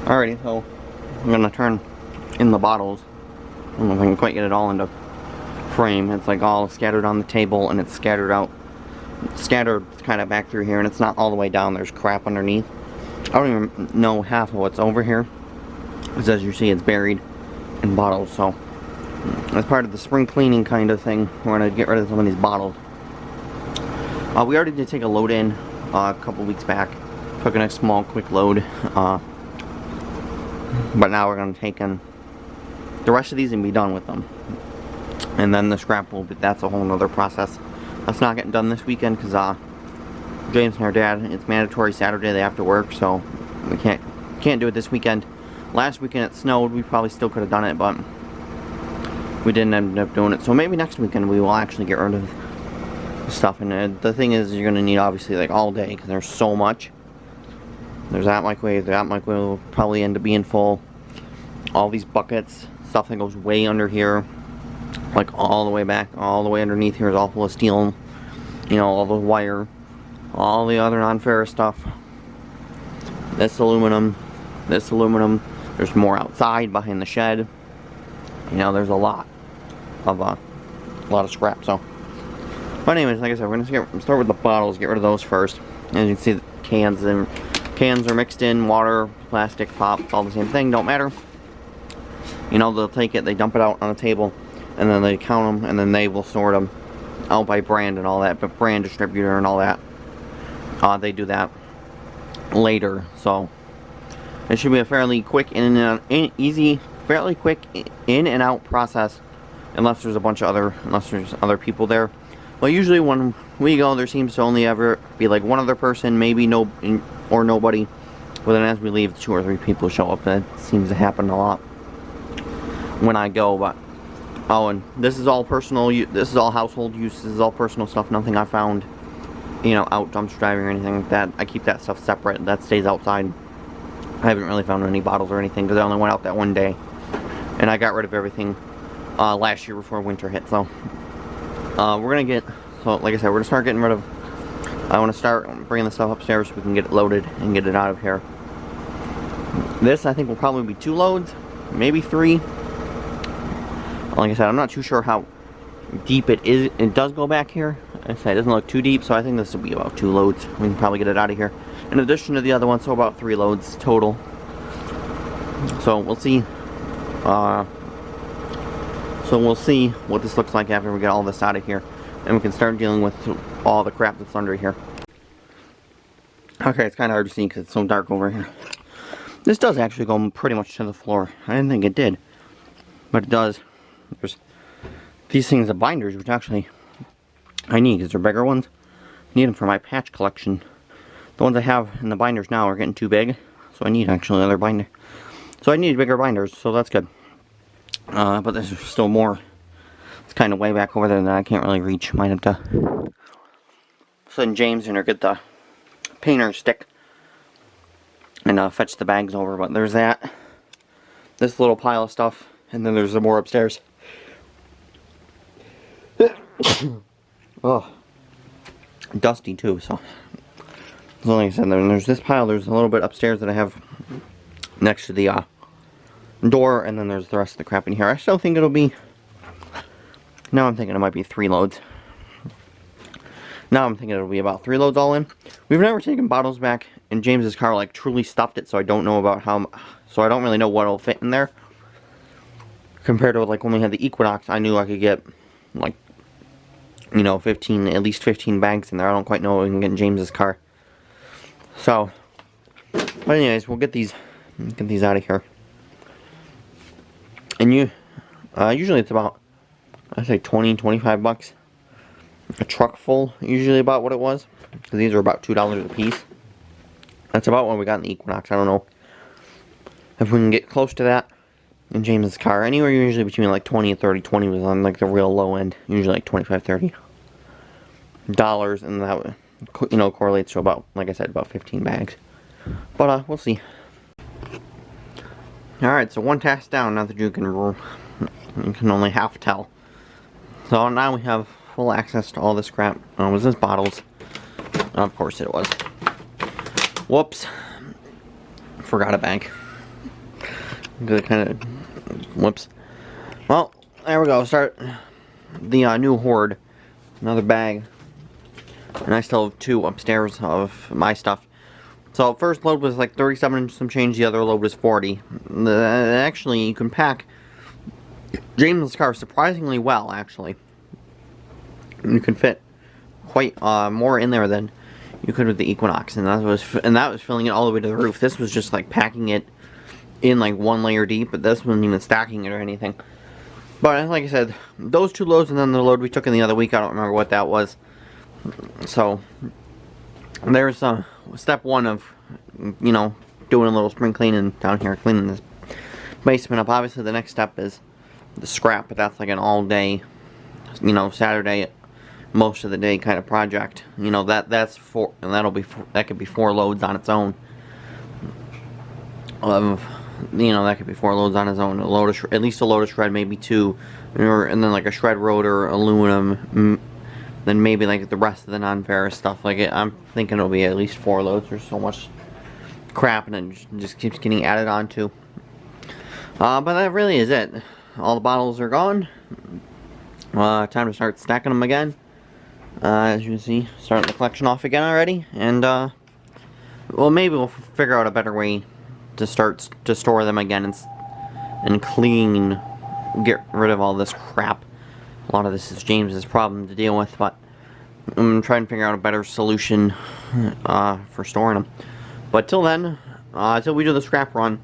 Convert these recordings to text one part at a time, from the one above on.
Alrighty, so I'm gonna turn in the bottles. I don't know if I can quite get it all into frame. It's like all scattered on the table, and it's scattered out, scattered kind of back through here, and it's not all the way down. There's crap underneath. I don't even know half of what's over here, because as you see, it's buried in bottles. So as part of the spring cleaning kind of thing, we're gonna get rid of some of these bottles. We already did take a load in a couple weeks back. Took a small, quick load. But now we're going to take in the rest of these and be done with them. And then the scrap will be, that's a whole nother process. That's not getting done this weekend because James and her dad, it's mandatory Saturday they have to work, so we can't do it this weekend. Last weekend it snowed. We probably still could have done it, but we didn't end up doing it. So maybe next weekend we will actually get rid of the stuff. And the thing is, you're going to need obviously like all day because there's so much. There's that microwave will probably end up being full. All these buckets, stuff that goes way under here, like all the way back, all the way underneath here is all full of steel. You know, all the wire, all the other non-ferrous stuff. This aluminum. There's more outside behind the shed. You know, there's a lot of scrap. So, but anyways, like I said, we're gonna start with the bottles. Get rid of those first. As you can see, the cans are mixed in, water, plastic, pop, it's all the same thing, don't matter. You know, they'll take it, they dump it out on a table, and then they count them, and then they will sort them out by brand and all that, but brand distributor and all that. They do that later, so it should be a fairly quick fairly quick in and out process, unless there's other people there. But usually when we go, there seems to only ever be like one other person, maybe or nobody. But then as we leave, 2 or 3 people show up. That seems to happen a lot when I go. But oh, and this is all personal. This is all household use. This is all personal stuff. Nothing I found, you know, out dumpster driving or anything like that. I keep that stuff separate. That stays outside. I haven't really found any bottles or anything because I only went out that one day, and I got rid of everything last year before winter hit. So so like I said, we're gonna start getting rid of. I want to start bringing the stuff upstairs so we can get it loaded and get it out of here. This I think will probably be 2 loads, maybe 3. Like I said, I'm not too sure how deep it is. It does go back here. Like I said, it doesn't look too deep, so I think this will be about 2 loads. We can probably get it out of here. In addition to the other one, so about 3 loads total. So we'll see. So we'll see what this looks like after we get all this out of here, and we can start dealing with all the crap that's under here. Okay, it's kind of hard to see because it's so dark over here. This does actually go pretty much to the floor. I didn't think it did, but it does. There's these things, the binders, which actually I need because they're bigger ones. I need them for my patch collection. The ones I have in the binders now are getting too big, so I need actually another binder. So I need bigger binders, so that's good. But there's still more. It's kind of way back over there that I can't really reach. Might have to send James in or get the painter stick and fetch the bags over. But there's that. This little pile of stuff, and then there's the more upstairs. Oh, dusty too. So like I said, there's this pile. There's a little bit upstairs that I have next to the door, and then there's the rest of the crap in here. I still think it'll be. Now I'm thinking it might be 3 loads. Now I'm thinking it'll be about 3 loads all in. We've never taken bottles back in James's car, like truly stuffed it, so I don't know about how. So I don't really know what'll fit in there. Compared to like when we had the Equinox, I knew I could get like, you know, at least 15 bags in there. I don't quite know what we can get in James's car. So, but anyways, we'll get these out of here. And usually it's about, I say 20-25 bucks a truck full, usually about what it was, because these are about $2 a piece. That's about what we got in the Equinox. I don't know if we can get close to that in James's car. Anywhere usually between like 20 and 30. 20 was on like the real low end, usually like $25-30, and that, you know, correlates to about, like I said, about 15 bags. But we'll see. Alright, so one task down, now that you can only half tell. So now we have full access to all this crap. Was this bottles? Of course it was. Whoops. Forgot a bag. Good kind of, whoops. Well, there we go. Start the new Horde. Another bag. And I still have 2 upstairs of my stuff. So first load was like 37 and some change. The other load was 40. Actually, you can pack James' car surprisingly well. Actually, you can fit quite more in there than you could with the Equinox, and that was filling it all the way to the roof. This was just like packing it in like 1 layer deep, but this wasn't even stacking it or anything. But like I said, those 2 loads and then the load we took in the other week, I don't remember what that was. So there's step 1 of, you know, doing a little spring cleaning down here, cleaning this basement up. Obviously the next step is the scrap, but that's like an all day, you know, Saturday, most of the day kind of project. You know, that could be 4 loads on its own. You know, that could be 4 loads on its own. At least a load of shred, maybe 2, and then like a shred rotor, aluminum, then maybe like the rest of the non-ferrous stuff. Like I'm thinking it'll be at least 4 loads. There's so much crap, and it just keeps getting added onto. But that really is it. All the bottles are gone. Time to start stacking them again. As you can see, starting the collection off again already, and well, maybe we'll figure out a better way to start to store them again and clean, get rid of all this crap. A lot of this is James's problem to deal with, but I'm trying to figure out a better solution for storing them. But till then, until we do the scrap run,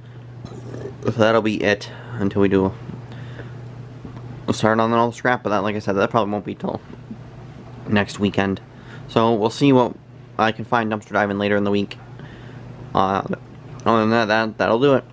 that'll be it. Until we do start on all the scrap, but that, like I said, that probably won't be till next weekend. So we'll see what I can find dumpster diving later in the week. Other than that, that'll do it.